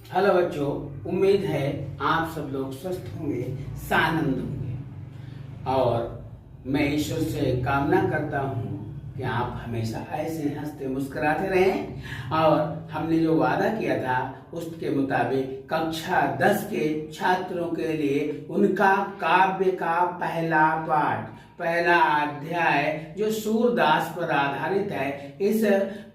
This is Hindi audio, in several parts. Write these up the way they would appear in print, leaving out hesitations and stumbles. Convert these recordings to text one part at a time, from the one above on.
हेलो बच्चों, उम्मीद है आप सब लोग स्वस्थ होंगे, सानंद होंगे। और मैं ईश्वर से कामना करता हूँ कि आप हमेशा ऐसे हंसते मुस्कुराते रहें। और हमने जो वादा किया था उसके मुताबिक कक्षा 10 के छात्रों के लिए उनका काव्य का पहला पाठ, पहला अध्याय जो सूरदास पर आधारित है, इस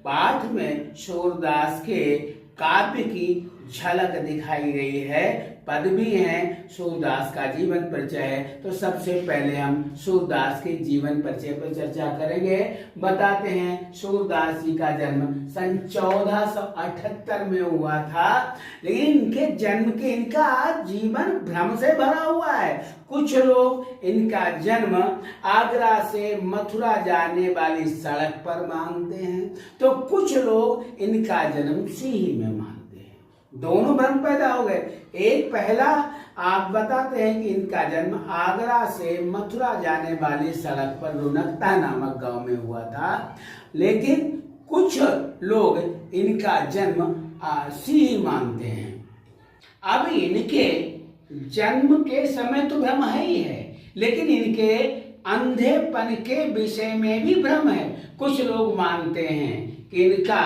पाठ में सूरदास के काव्य की झलक दिखाई गई है। पद भी हैं, सूरदास का जीवन परिचय है। तो सबसे पहले हम सूरदास के जीवन परिचय पर चर्चा करेंगे। बताते हैं, सूरदास जी का जन्म सन 1478 में हुआ था, लेकिन इनके जन्म के इनका जीवन भ्रम से भरा हुआ है। कुछ लोग इनका जन्म आगरा से मथुरा जाने वाली सड़क पर मानते हैं, तो कुछ लोग इनका जन्म सीही में मानते हैं। दोनों भ्रम पैदा हो गए। एक पहला आप बताते हैं कि इनका जन्म आगरा से मथुरा जाने वाली सड़क पर रुनकता नामक गांव में हुआ था, लेकिन कुछ लोग इनका जन्म सीही मानते हैं। अब इनके जन्म के समय तो भ्रम है ही है, लेकिन इनके अंधेपन के विषय में भी भ्रम है। कुछ लोग मानते हैं कि इनका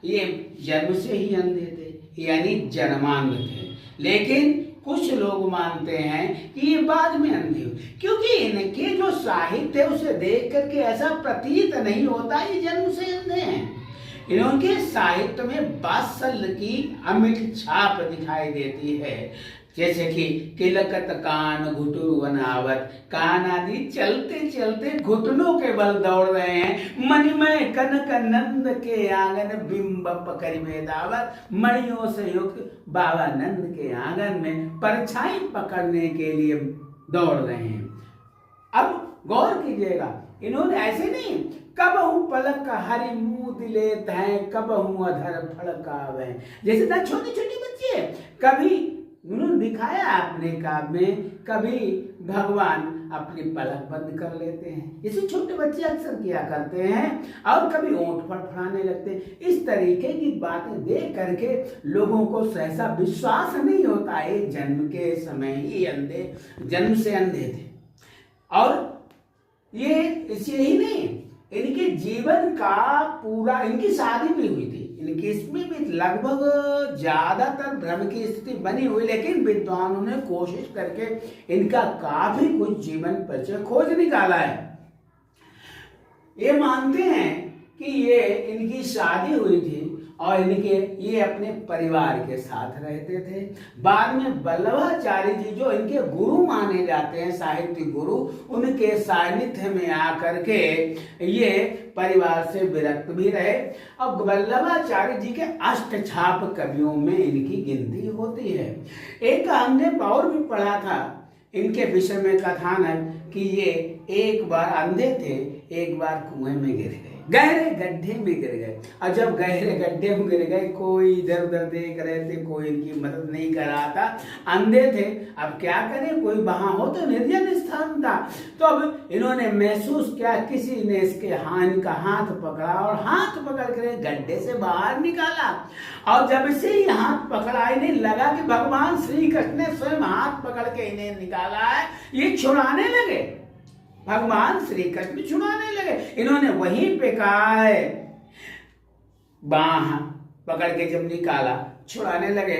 ये जन्म से ही अंधे थे, यानी जन्मांध थे, लेकिन कुछ लोग मानते हैं कि ये बाद में अंधे हुए, क्योंकि इनके जो साहित्य है उसे देख करके ऐसा प्रतीत नहीं होता ये जन्म से अंधे हैं। इनके साहित्य में वात्सल्य की अमिट छाप दिखाई देती है, जैसे कि किलकत कान घुटुर बनावत, कान आदि चलते चलते घुटनों के बल दौड़ रहे हैं। मणिमय कनक नंद के आंगन बिंब पकड़ में दावत, मणियों से युक्त बाबा नंद के आंगन में परछाई पकड़ने के लिए दौड़ रहे हैं। अब गौर कीजिएगा, इन्होंने ऐसे नहीं कबहू पलक हरि मुंह दिलेत हैं, कबहू अधर फड़कावे, जैसे ना छोटे छोटे बच्चे कभी उन्होंने दिखाया अपने काव्य में, कभी भगवान अपनी पलक बंद कर लेते हैं, जैसे छोटे बच्चे अक्सर किया करते हैं, और कभी ओंठ फड़फड़ाने लगते हैं। इस तरीके की बातें देख करके लोगों को सहसा विश्वास नहीं होता है जन्म के समय ही अंधे, जन्म से अंधे थे। और ये इसे ही नहीं, इनके जीवन का पूरा, इनकी शादी भी हुई थी, इनकी इसमें भी लगभग ज्यादातर भ्रम की स्थिति बनी हुई, लेकिन विद्वानों ने कोशिश करके इनका काफी कुछ जीवन परिचय खोज निकाला है। ये मानते हैं कि ये इनकी शादी हुई थी और इनके ये अपने परिवार के साथ रहते थे। बाद में वल्लभाचार्य जी जो इनके गुरु माने जाते हैं, साहित्य गुरु, उनके सानिध्य में आकर के ये परिवार से विरक्त भी रहे। और वल्लभाचार्य जी के अष्टछाप कवियों में इनकी गिनती होती है। एक हमने और भी पढ़ा था, इनके विषय में कथन है कि ये एक बार अंधे थे, एक बार कुएं में गिर गए, गहरे गड्ढे में गिर गए। और जब गहरे गड्ढे में गिर गए, कोई इधर उधर देख रहे थे, कोई इनकी मदद नहीं कर रहा था, अंधे थे, अब क्या करें, कोई वहां हो तो निर्जन स्थान था। तो अब इन्होंने महसूस किया, किसी ने इसके इनका हाथ पकड़ा और हाथ पकड़ कर गड्ढे से बाहर निकाला। और जब इसे ही हाथ पकड़ा, इन्हें लगा कि भगवान श्री कृष्ण ने स्वयं हाथ पकड़ के इन्हें निकाला है, ये छुड़ाने लगे, भगवान श्री कृष्ण छुड़ाने लगे। इन्होंने वहीं पे कहा है, बाह पकड़ के जब निकाला, छुड़ाने लगे,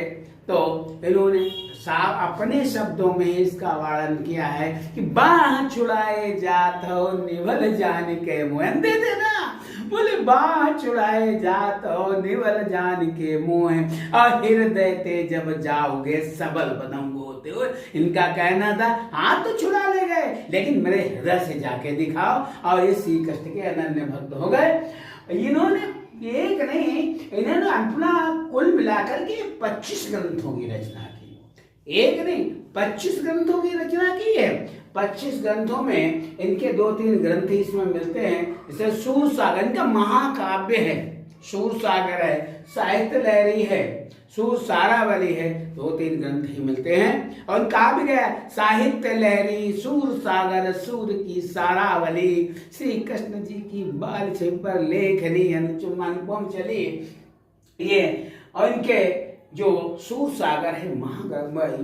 तो इन्होंने अपने शब्दों में इसका वर्णन किया है कि बाह छुड़ाए जात हो निवल जान के मुँह, अंधे थे ना, बोले बाह छुड़ाए जात हो निवल जान के मुँह, और हृदय ते जब जाओगे सबल बनोगे। इनका कहना था हाथ तो छुड़ा ले गए, लेकिन मेरे हृदय से जाके दिखाओ, और ये श्री कृष्ण के अनन्य भक्त हो गए। इन्होंने एक नहीं, इन्होंने अपना कुल मिलाकर के 25 ग्रंथों की रचना की। एक नहीं, 25 ग्रंथों की रचना की है। 25 ग्रंथों में इनके 2-3 ग्रंथ इसमें मिलते हैं, जैसे सूरसागर इनका महाकाव्य है, सूरसागर है, साहित्य लहरी है, सूर सारावली है, 2-3 ग्रंथ ही मिलते हैं। और कहा भी गया, साहित्य लहरी सूर सागर सूर की सारावली, श्री कृष्ण जी की बाल से पर लेखनी अनुचुमन चली। ये और इनके जो सूर सागर है,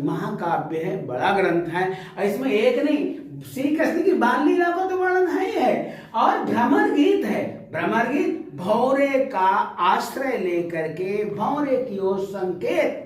महाकाव्य है, बड़ा ग्रंथ है। और इसमें एक नहीं, श्री कृष्ण की बाल लीला को तो वर्णन है और भ्रमर गीत है। भ्रमर गीत भौरे का आश्रय लेकर के भौरे की ओर संकेत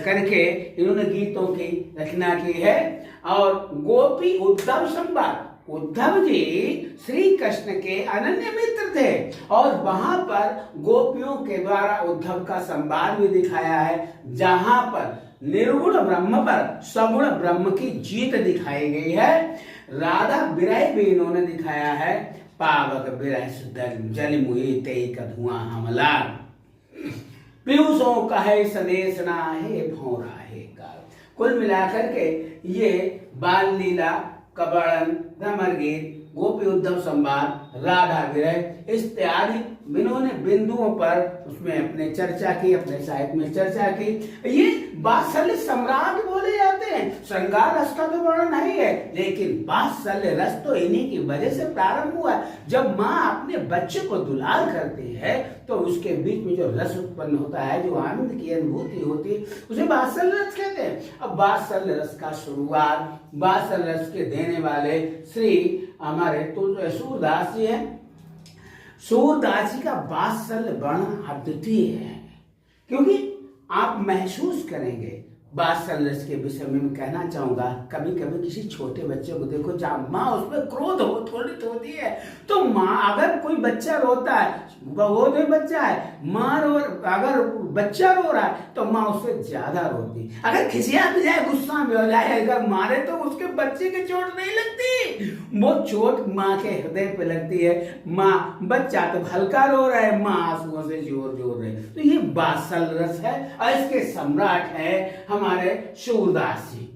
करके इन्होंने गीतों की रचना की है। और गोपी उद्धव संवाद, उद्धव जी श्री कृष्ण के अनन्य मित्र थे और वहां पर गोपियों के द्वारा उद्धव का संवाद भी दिखाया है, जहां पर निर्गुण ब्रह्म पर सगुण ब्रह्म की जीत दिखाई गई है। राधा विरह भी इन्होंने दिखाया है, पावक विरह जल मुहि तेई का धुआं हमला, पीयूषों कहे सदेश नाहे भौरा है काल। कुल मिलाकर के ये बाल लीला का वर्णन, भ्रमर गीत, गोपी उद्धव संवाद, राधा विरह इत्यादि इन्होंने बिंदुओं पर उसमें अपने चर्चा की, अपने साहित्य में चर्चा की। ये वात्सल्य सम्राट बोले जाते हैं। श्रृंगार रस का तो वर्णन नहीं है, लेकिन वात्सल्य रस तो इन्हीं की वजह से प्रारंभ हुआ। जब माँ अपने बच्चे को दुलार करती है तो उसके बीच में जो रस उत्पन्न होता है, जो आनंद की अनुभूति होती है, उसे वात्सल्य रस कहते हैं। अब वात्सल्य रस का शुरुआत, वात्सल्य रस के देने वाले श्री हमारे तो सूरदास जी हैं। सूरदास जी का वात्सल्य वर्णन अद्वितीय है, क्योंकि आप महसूस करेंगे। वात्सल्य रस के विषय में मैं कहना चाहूंगा, कभी कभी किसी छोटे बच्चे को देखो, जहाँ माँ उसमें क्रोध थोड़ी होती है, तो माँ अगर कोई बच्चा रोता है, वो भी बच्चा है, माँ अगर बच्चा रो रहा है तो माँ उससे ज्यादा रोती। अगर खिसिया भी जाए, गुस्सा में हो जाए, अगर मारे तो उसके बच्चे की चोट नहीं लगती, वो चोट माँ के हृदय पे लगती है। माँ, बच्चा तो हल्का रो रहा है, माँ आंसुओं से जोर जोर रहे। तो ये वात्सल्य रस है और इसके सम्राट है हमारे सूरदास जी।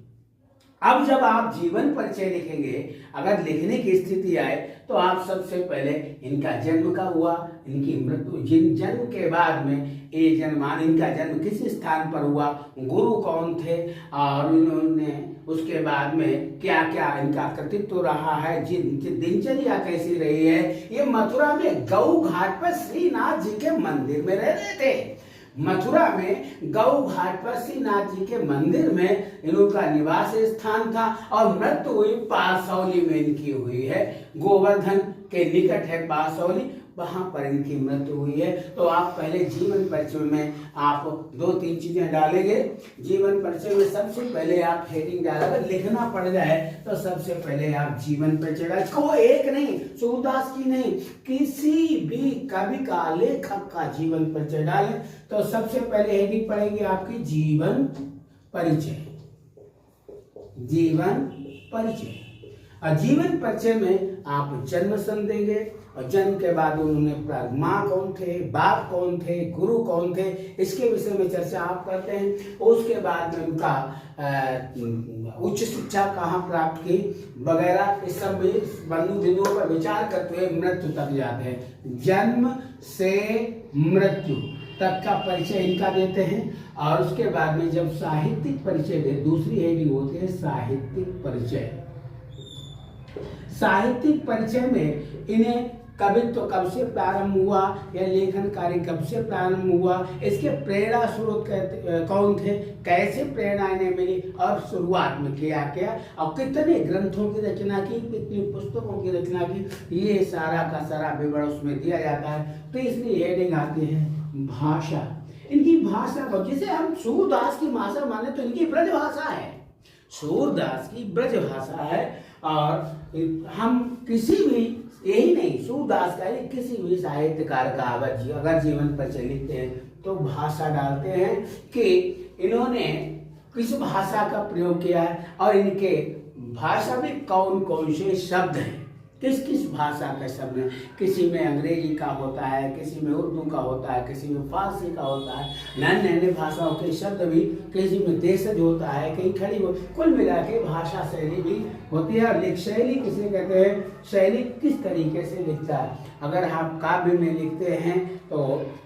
अब जब आप जीवन परिचय लिखेंगे, अगर लिखने की स्थिति आए, तो आप सबसे पहले इनका जन्म कब हुआ, इनकी मृत्यु, जिन जन्म के बाद में ये जन्मान, इनका जन्म किस स्थान पर हुआ, गुरु कौन थे, और इन्होंने उसके बाद में क्या क्या इनका कृतित्व रहा है, दिनचर्या कैसी रही है। ये मथुरा में गौ घाट पर श्रीनाथ जी के मंदिर में रह रहे थे। मथुरा में गौ घाट पर श्रीनाथ जी के मंदिर में इनका निवास स्थान था और मृत्यु हुई पासौली में इनकी हुई है। गोवर्धन के निकट है पासौली, वहां पर इनकी मृत्यु हुई है। तो आप पहले जीवन परिचय में आप 2-3 चीजें डालेंगे। जीवन परिचय में सबसे पहले आप हेडिंग डालेंगे, लिखना पड़ जाए तो सबसे पहले आप जीवन परिचय डालें। को एक नहीं, सूरदास की नहीं, किसी भी कवि का, लेखक का जीवन परिचय डालें तो सबसे पहले हेडिंग पड़ेगी आपकी जीवन परिचय। जीवन परिचय, और जीवन परिचय में आप जन्म सन देंगे, और जन्म के बाद उन्होंने माँ कौन थे, बाप कौन थे, गुरु कौन थे, इसके विषय में चर्चा आप करते हैं। उसके बाद में उनका उच्च शिक्षा कहाँ प्राप्त की वगैरह, इस सब बिंदुओं पर विचार करते हुए मृत्यु तक जाते हैं। जन्म से मृत्यु तक का परिचय इनका देते हैं। और उसके बाद में जब साहित्यिक परिचय दे, दूसरी हेडिंग होती है साहित्यिक परिचय। साहित्यिक परिचय में इन्हें कवित्व कब से प्रारंभ हुआ या लेखन कार्य कब से प्रारंभ हुआ, इसके प्रेरणा स्रोत कौन थे, कैसे प्रेरणा इन्हें मिली, और शुरुआत में किया क्या, और कितने ग्रंथों की रचना की, कितनी पुस्तकों की रचना की, ये सारा का सारा विवरण उसमें दिया जाता है। तो इसलिए हेडिंग आती है भाषा। इनकी भाषा को, जिसे हम सूरदास की भाषा माने तो इनकी ब्रज भाषा है, सूरदास की ब्रज भाषा है। और हम किसी भी, यही नहीं, सूरदास का किसी भी साहित्यकार का अगर जीवन परिचय लिखते हैं तो भाषा डालते हैं कि इन्होंने किस भाषा का प्रयोग किया है, और इनके भाषा में कौन कौन से शब्द हैं, किस किस भाषा के शब्द हैं। किसी में अंग्रेजी का होता है, किसी में उर्दू का होता है, किसी में फारसी का होता है, नए नए भाषाओं के शब्द भी, किसी में देशज होता है, कहीं खड़ी हो, कुल मिला के भाषा शैली भी होती है। और लिख शैली किसे कहते हैं, शैली किस तरीके से लिखता है। अगर आप काव्य में लिखते हैं तो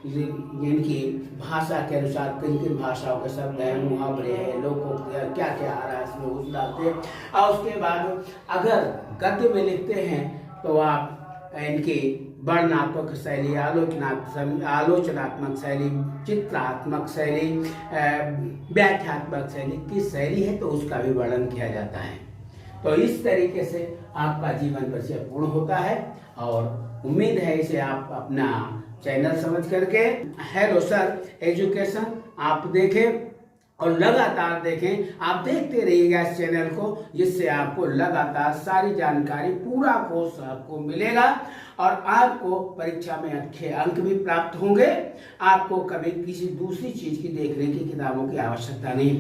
इनकी भाषा के अनुसार किन किन भाषाओं के शब्द हैं, मुहावरे हैं, लोकोक्ति है, क्या क्या आ रहा है इसमें उस डालते हैं। और उसके बाद अगर गद्य में लिखते हैं तो आप इनकी वर्णनात्मक शैली, आलोचनात्मक शैली, चित्रात्मक शैली, व्याख्यात्मक शैली की शैली है तो उसका भी वर्णन किया जाता है। तो इस तरीके से आपका जीवन परिचय पूर्ण होता है और उम्मीद है इसे आप अपना चैनल समझ करके हेलो सर एजुकेशन आप देखें और लगातार देखें। आप देखते रहिएगा इस चैनल को, जिससे आपको लगातार सारी जानकारी, पूरा कोर्स आपको मिलेगा और आपको परीक्षा में अच्छे अंक भी प्राप्त होंगे। आपको कभी किसी दूसरी चीज की देखने की किताबों की आवश्यकता नहीं